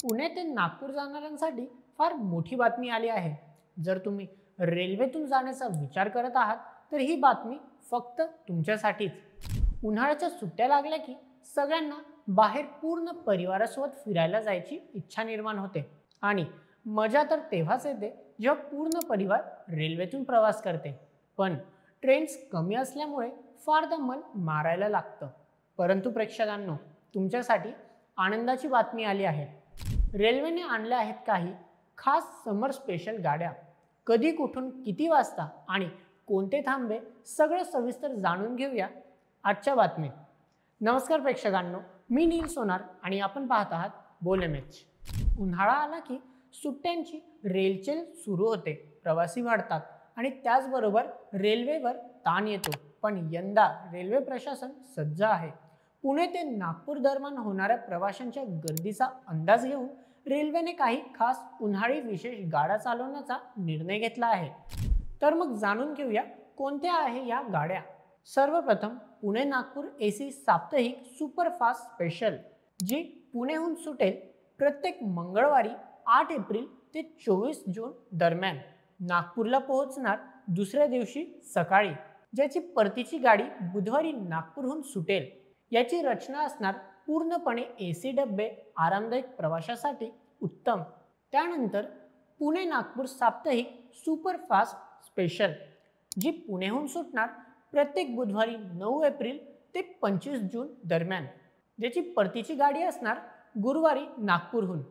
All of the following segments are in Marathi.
पुणे ते नागपूर जाणाऱ्यांसाठी फार मोठी बातमी आली आहे। जर तुम्ही रेल्वेतून जाण्याचा विचार करत आहात तर ही बातमी फक्त तुमच्यासाठीच। उन्हाळ्याच्या सुट्ट्या लागल्या की सगळ्यांना बाहेर पूर्ण परिवारासोबत फिरायला जायची इच्छा निर्माण होते आणि मजा तर तेव्हाच येते जेव्हा पूर्ण परिवार रेल्वेतून प्रवास करते। पण ट्रेन्स कमी असल्यामुळे फारदा मन मारायला लागतं। परंतु प्रेक्षकांनो, तुमच्यासाठी आनंदाची बातमी आली आहे। रेल्वेने आणल्या आहेत काही खास समर स्पेशल गाड्या। कधी, कुठून, किती वाजता आणि कोणते थांबे सगळं सविस्तर जाणून घेऊया आजच्या बातमीत। नमस्कार प्रेक्षकांनो, मी नील सोनार आणि आपण पाहत आहात बोल एमएच। उन्हाळा आला की सुट्ट्यांची रेलचेल सुरू होते, प्रवासी वाढतात आणि त्याचबरोबर रेल्वेवर ताण येतो। पण यंदा रेल्वे प्रशासन सज्ज आहे। पुणे ते नागपूर दरम्यान होणाऱ्या प्रवाशांच्या गर्दीचा अंदाज घेऊन रेल्वेने काही खास उन्हाळी विशेष गाड्या चालवण्याचा निर्णय घेतला आहे। तर मग जाणून घेऊया कोणत्या आहे या गाड्या। सर्वप्रथम पुणे नागपूर एसी साप्ताहिक सुपरफास्ट स्पेशल, जी पुणेहून सुटेल प्रत्येक मंगळवारी 8 एप्रिल ते 24 जून दरम्यान नागपूरला पोहोचणार दुसऱ्या दिवशी सकाळी, ज्याची परतीची गाडी बुधवारी नागपूरहून सुटेल। याची रचना असणार पूर्णपणे एसी डब्बे, आरामदायक प्रवाशासाठी उत्तम। त्यानंतर पुणे नागपूर साप्ताहिक सुपरफास्ट स्पेशल, जी पुणेहून सुटणार प्रत्येक बुधवारी 9 एप्रिल ते 25 जून दरम्यान, ज्याची परतीची गाडी असणार गुरुवारी नागपूरहून,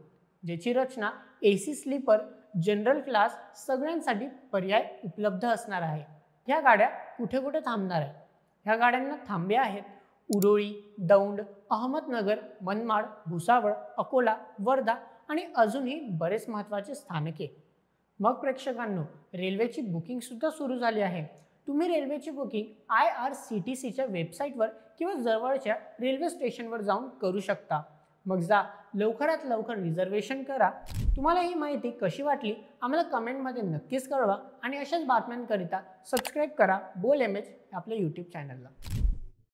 ज्याची रचना एसी स्लीपर, जनरल क्लास सगळ्यांसाठी पर्याय उपलब्ध असणार आहे। ह्या गाड्या कुठे कुठे थांबणार आहे? ह्या गाड्यांना थांबे आहेत उरोळी, दौंड, अहमदनगर, मनमाड, भुसावळ, अकोला, वर्धा आणि अजूनही बरेच महत्त्वाचे स्थानके। मग प्रेक्षकांनो, रेल्वेची बुकिंग सुद्धा सुरू झाली आहे। तुम्ही रेल्वेची बुकिंग IRCTCच्या वेबसाईटवर किंवा जवळच्या रेल्वे स्टेशनवर जाऊन करू शकता। मग जा, लवकरात लवकर रिझर्वेशन करा। तुम्हाला ही माहिती कशी वाटली आम्हाला कमेंटमध्ये नक्कीच कळवा आणि अशाच बातम्यांकरिता सबस्क्राईब करा बोल एमएच आपल्या यूट्यूब चॅनलला।